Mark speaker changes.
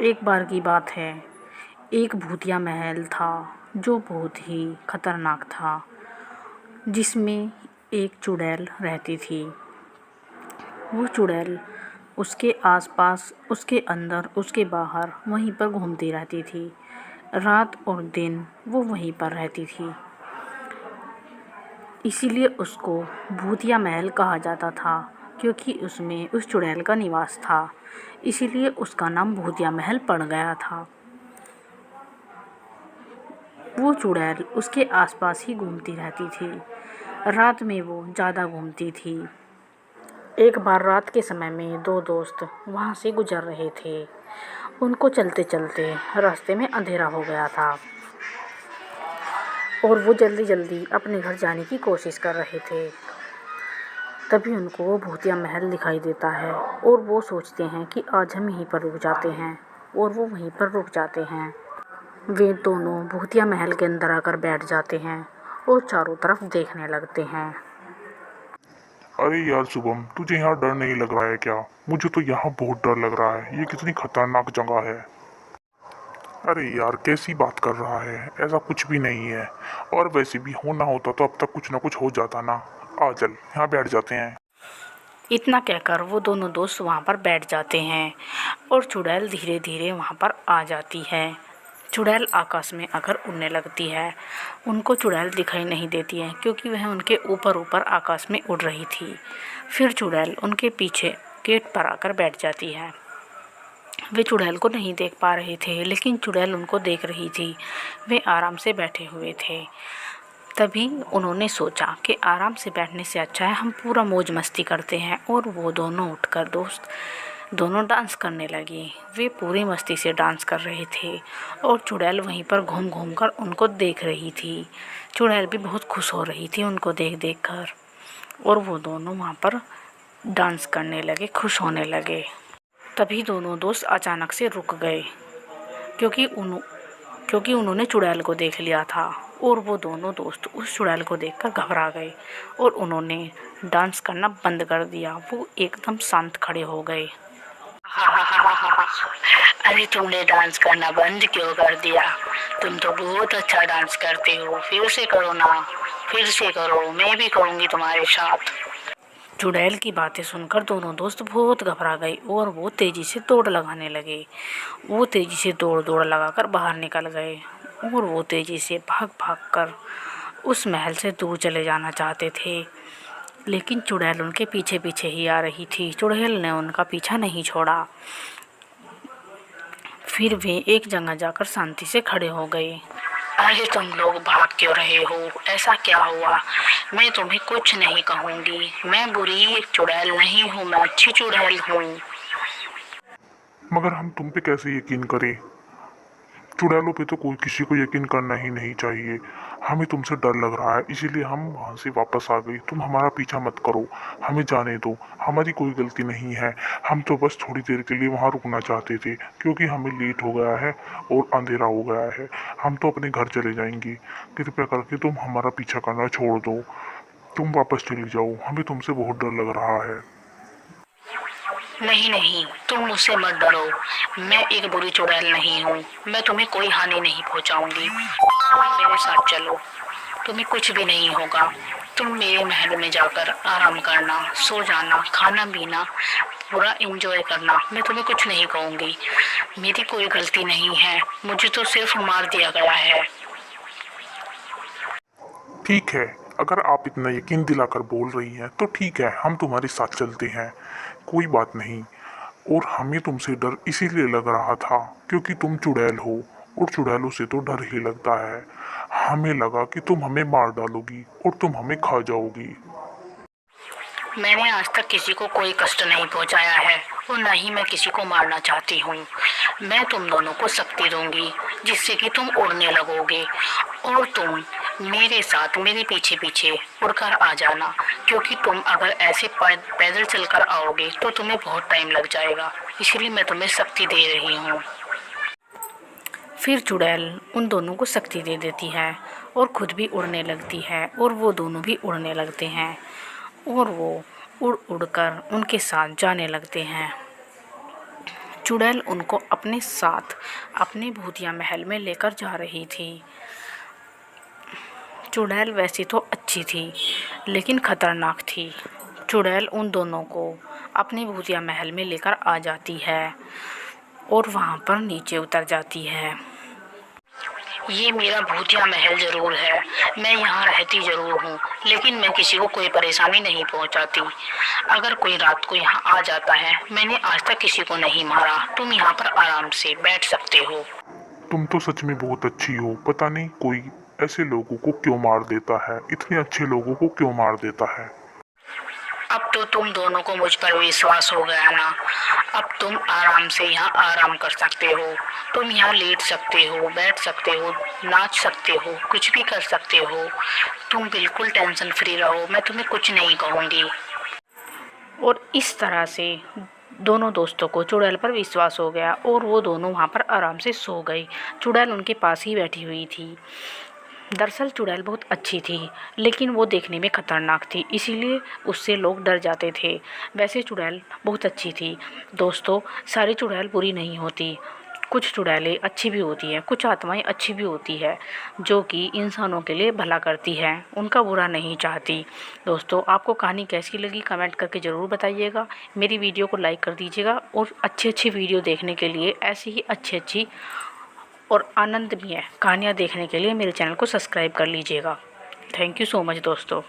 Speaker 1: एक बार की बात है। एक भूतिया महल था जो बहुत ही खतरनाक था, जिसमें एक चुड़ैल रहती थी। वो चुड़ैल उसके आसपास, उसके अंदर, उसके बाहर वहीं पर घूमती रहती थी। रात और दिन वो वहीं पर रहती थी। इसीलिए उसको भूतिया महल कहा जाता था, क्योंकि उसमें उस चुड़ैल का निवास था। इसीलिए उसका नाम भूतिया महल पड़ गया था। वो चुड़ैल उसके आसपास ही घूमती रहती थी। रात में वो ज़्यादा घूमती थी। एक बार रात के समय में दो दोस्त वहाँ से गुजर रहे थे। उनको चलते चलते रास्ते में अंधेरा हो गया था और वो जल्दी जल्दी अपने घर जाने की कोशिश कर रहे थे। तभी उनको वो भूतिया महल दिखाई देता है और वो सोचते हैं कि आज हम यहीं पर रुक जाते हैं, और वो वहीं पर रुक जाते हैं। वे दोनों भूतिया महल के अंदर आकर बैठ जाते हैं और चारों तरफ देखने लगते हैं।
Speaker 2: अरे यार शुभम, तुझे यहाँ डर नहीं लग रहा है क्या? मुझे तो यहाँ बहुत डर लग रहा है। ये कितनी खतरनाक जगह है। अरे यार, कैसी बात कर रहा है? ऐसा कुछ भी नहीं है। और वैसे भी होना होता तो अब तक कुछ ना कुछ हो जाता ना। आ चल, यहाँ बैठ जाते हैं।
Speaker 1: इतना कहकर वो दोनों दोस्त वहाँ पर बैठ जाते हैं और चुड़ैल धीरे धीरे वहाँ पर आ जाती है। चुड़ैल आकाश में आकर उड़ने लगती है। उनको चुड़ैल दिखाई नहीं देती है, क्योंकि वह उनके ऊपर ऊपर आकाश में उड़ रही थी। फिर चुड़ैल उनके पीछे गेट पर आकर बैठ जाती है। वे चुड़ैल को नहीं देख पा रहे थे, लेकिन चुड़ैल उनको देख रही थी। वे आराम से बैठे हुए थे। तभी उन्होंने सोचा कि आराम से बैठने से अच्छा है हम पूरा मौज मस्ती करते हैं, और वो दोनों उठकर दोस्त दोनों डांस करने लगे। वे पूरी मस्ती से डांस कर रहे थे और चुड़ैल वहीं पर घूम घूम कर उनको देख रही थी। चुड़ैल भी बहुत खुश हो रही थी उनको देख देख कर, और वो दोनों वहाँ पर डांस करने लगे, खुश होने लगे। तभी दोनों दोस्त अचानक से रुक गए, क्योंकि उन्होंने चुड़ैल को देख लिया था, और वो दोनों दोस्त उस चुड़ैल को देखकर घबरा गए और उन्होंने डांस करना बंद कर दिया। वो एकदम शांत खड़े हो गए। अरे तुमने डांस करना बंद क्यों कर दिया? तुम तो बहुत अच्छा डांस करते हो। फिर से करो ना, फिर से करो, मैं भी करूँगी तुम्हारे साथ। चुड़ैल की बातें सुनकर दोनों दोस्त बहुत घबरा गए और वो तेजी से दौड़ लगाने लगे। वो तेजी से दौड़ लगाकर बाहर निकल गए, और वो तेजी से भाग भाग कर उस महल से दूर चले जाना चाहते थे। लेकिन चुड़ैल उनके पीछे पीछे ही आ रही थी। चुड़ैल ने उनका पीछा नहीं छोड़ा। फिर वे एक जगह जाकर शांति से खड़े हो गए। अरे तुम लोग भाग क्यों रहे हो? ऐसा क्या हुआ? मैं तुम्हें कुछ नहीं कहूँगी। मैं बुरी चुड़ैल नहीं हूँ, मैं अच्छी चुड़ैल हूँ।
Speaker 2: मगर हम तुम पे कैसे यकीन करें? चुड़ैलों पे तो कोई किसी को यकीन करना ही नहीं चाहिए। हमें तुमसे डर लग रहा है, इसीलिए हम वहाँ से वापस आ गए। तुम हमारा पीछा मत करो, हमें जाने दो। हमारी कोई गलती नहीं है। हम तो बस थोड़ी देर के लिए वहाँ रुकना चाहते थे, क्योंकि हमें लेट हो गया है और अंधेरा हो गया है। हम तो अपने घर चले जाएंगे। कृपया करके तुम हमारा पीछा करना छोड़ दो। तुम वापस चली जाओ, हमें तुमसे बहुत डर लग रहा है।
Speaker 1: नहीं नहीं, तुम मुझसे मत डरो। मैं एक बुरी चुड़ैल नहीं हूँ। मैं तुम्हें कोई हानि नहीं पहुँचाऊंगी। तुम मेरे साथ चलो, तुम्हें कुछ भी नहीं होगा। तुम मेरे महल में जाकर आराम करना, सो जाना, खाना पीना, पूरा एंजॉय करना। मैं तुम्हें कुछ नहीं कहूँगी। मेरी कोई गलती नहीं है, मुझे तो सिर्फ मार दिया गया है।
Speaker 2: ठीक है, अगर आप इतना यकीन दिलाकर बोल रही हैं तो ठीक है, हम तुम्हारे साथ चलते हैं। कोई बात नहीं। और हमें तुमसे डर इसीलिए लग रहा था क्योंकि तुम चुड़ैल हो, और चुड़ैलों से तो डर ही लगता है। हमें लगा कि तुम हमें मार डालोगी और तुम हमें खा जाओगी।
Speaker 1: मैंने आज तक किसी को कोई कष्ट नहीं पहुंचाया है, और न ही मैं किसी को मारना चाहती हूँ। मैं तुम दोनों को शक्ति दूंगी, जिससे कि तुम उड़ने लगोगे, और तुम मेरे साथ मेरे पीछे पीछे उड़कर आ जाना। क्योंकि तुम अगर ऐसे पैदल चलकर आओगे तो तुम्हें बहुत टाइम लग जाएगा, इसलिए मैं तुम्हें शक्ति दे रही हूँ। फिर चुड़ैल उन दोनों को शक्ति दे देती है और खुद भी उड़ने लगती है, और वो दोनों भी उड़ने लगते हैं, और वो उड़ उड़ कर उनके साथ जाने लगते हैं। चुड़ैल उनको अपने साथ अपने भूतिया महल में लेकर जा रही थी। चुड़ैल वैसे तो अच्छी थी लेकिन खतरनाक थी। चुड़ैल उन दोनों को अपने भूतिया महल में लेकर आ जाती है और वहाँ पर नीचे उतर जाती है। ये मेरा भूतिया महल ज़रूर है, मैं यहाँ रहती ज़रूर हूँ, लेकिन मैं किसी को कोई परेशानी नहीं पहुँचाती। अगर कोई रात को यहाँ आ जाता है, मैंने आज तक किसी को नहीं मारा। तुम यहाँ पर आराम से बैठ सकते हो।
Speaker 2: तुम तो सच में बहुत अच्छी हो। पता नहीं कोई ऐसे लोगों को क्यों मार देता है, इतने अच्छे लोगों को क्यों मार देता है।
Speaker 1: अब तो तुम दोनों को मुझ पर विश्वास हो गया ना। अब तुम आराम से यहाँ आराम कर सकते हो। तुम यहाँ लेट सकते हो, बैठ सकते हो, नाच सकते हो, कुछ भी कर सकते हो। तुम बिल्कुल टेंशन फ्री रहो, मैं तुम्हें कुछ नहीं कहूँगी। और इस तरह से दोनों दोस्तों को चुड़ैल पर विश्वास हो गया और वो दोनों वहाँ पर आराम से सो गए। चुड़ैल उनके पास ही बैठी हुई थी। दरअसल चुड़ैल बहुत अच्छी थी लेकिन वो देखने में खतरनाक थी, इसीलिए उससे लोग डर जाते थे। वैसे चुड़ैल बहुत अच्छी थी। दोस्तों, सारी चुड़ैल बुरी नहीं होती। कुछ चुड़ैलें अच्छी भी होती हैं, कुछ आत्माएं अच्छी भी होती है जो कि इंसानों के लिए भला करती हैं, उनका बुरा नहीं चाहती। दोस्तों, आपको कहानी कैसी लगी कमेंट करके ज़रूर बताइएगा। मेरी वीडियो को लाइक कर दीजिएगा और अच्छी वीडियो देखने के लिए ऐसी ही अच्छी और आनंदमय कहानियाँ देखने के लिए मेरे चैनल को सब्सक्राइब कर लीजिएगा। थैंक यू सो मच दोस्तों।